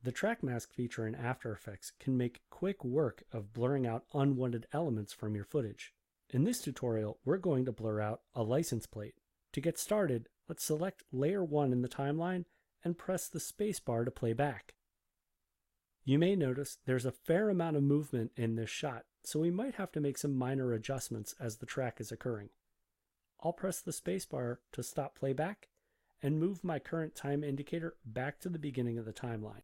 The track mask feature in After Effects can make quick work of blurring out unwanted elements from your footage. In this tutorial, we're going to blur out a license plate. To get started, let's select Layer 1 in the timeline and press the spacebar to play back. You may notice there's a fair amount of movement in this shot, so we might have to make some minor adjustments as the track is occurring. I'll press the spacebar to stop playback and move my current time indicator back to the beginning of the timeline.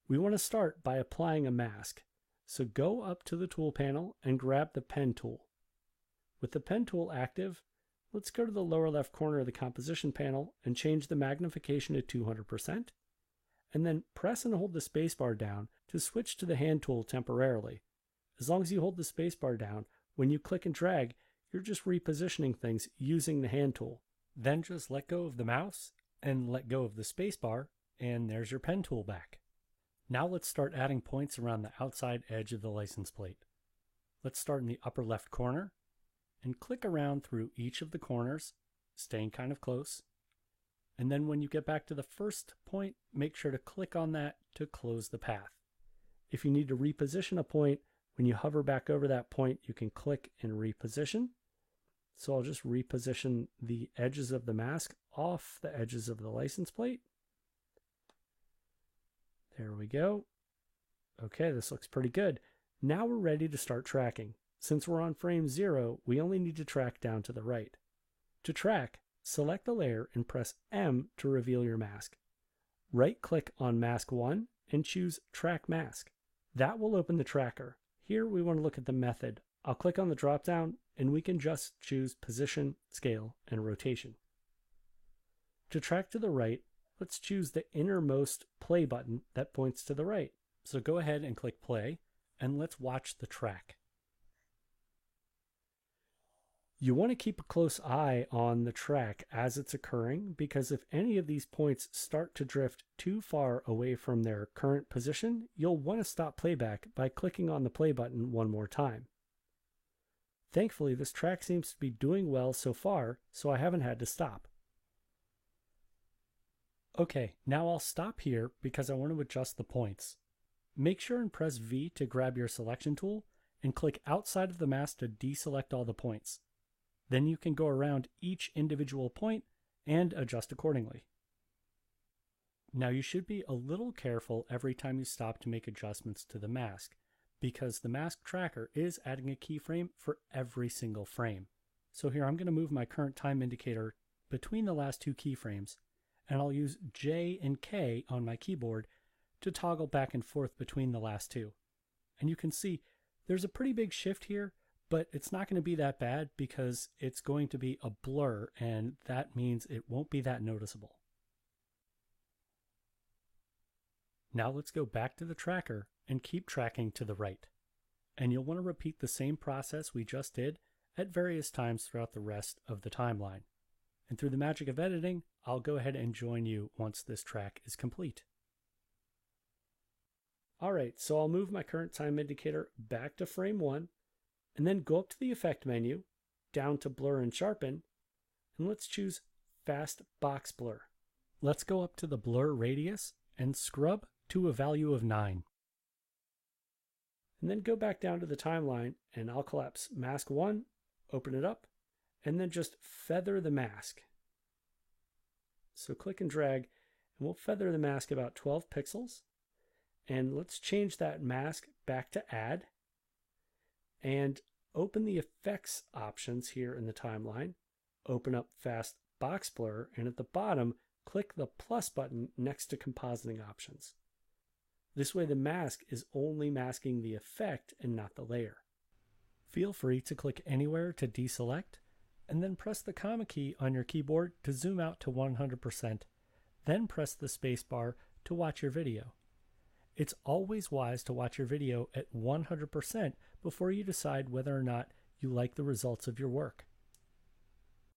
We want to start by applying a mask, so go up to the tool panel and grab the pen tool. With the pen tool active, let's go to the lower left corner of the composition panel and change the magnification to 200%, and then press and hold the spacebar down to switch to the hand tool temporarily. As long as you hold the spacebar down, when you click and drag, you're just repositioning things using the hand tool. Then just let go of the mouse and let go of the spacebar, and there's your pen tool back. Now let's start adding points around the outside edge of the license plate. Let's start in the upper left corner and click around through each of the corners, staying kind of close. And then when you get back to the first point, make sure to click on that to close the path. If you need to reposition a point, when you hover back over that point, you can click and reposition. So I'll just reposition the edges of the mask off the edges of the license plate. There we go. Okay, this looks pretty good. Now we're ready to start tracking. Since we're on frame 0, we only need to track down to the right. To track, select the layer and press M to reveal your mask. Right-click on Mask 1 and choose Track Mask. That will open the tracker. Here we want to look at the method. I'll click on the drop-down and we can just choose Position, Scale, and Rotation. To track to the right, let's choose the innermost play button that points to the right. So go ahead and click play and let's watch the track. You want to keep a close eye on the track as it's occurring, because if any of these points start to drift too far away from their current position, you'll want to stop playback by clicking on the play button one more time. Thankfully, this track seems to be doing well so far, so I haven't had to stop. Okay, now I'll stop here because I want to adjust the points. Make sure and press V to grab your selection tool and click outside of the mask to deselect all the points. Then you can go around each individual point and adjust accordingly. Now you should be a little careful every time you stop to make adjustments to the mask, because the mask tracker is adding a keyframe for every single frame. So here I'm going to move my current time indicator between the last two keyframes, and I'll use J and K on my keyboard to toggle back and forth between the last two. And you can see there's a pretty big shift here, but it's not going to be that bad because it's going to be a blur, and that means it won't be that noticeable. Now let's go back to the tracker and keep tracking to the right. And you'll want to repeat the same process we just did at various times throughout the rest of the timeline. And through the magic of editing, I'll go ahead and join you once this track is complete. Alright, so I'll move my current time indicator back to frame 1, and then go up to the Effect menu, down to Blur and Sharpen, and let's choose Fast Box Blur. Let's go up to the blur radius and scrub to a value of 9. And then go back down to the timeline, and I'll collapse Mask 1, open it up, and then just feather the mask. So click and drag, and we'll feather the mask about 12 pixels. And let's change that mask back to Add, and open the effects options here in the timeline, open up Fast Box Blur, and at the bottom, click the plus button next to compositing options. This way the mask is only masking the effect and not the layer. Feel free to click anywhere to deselect, and then press the comma key on your keyboard to zoom out to 100%, then press the spacebar to watch your video. It's always wise to watch your video at 100% before you decide whether or not you like the results of your work.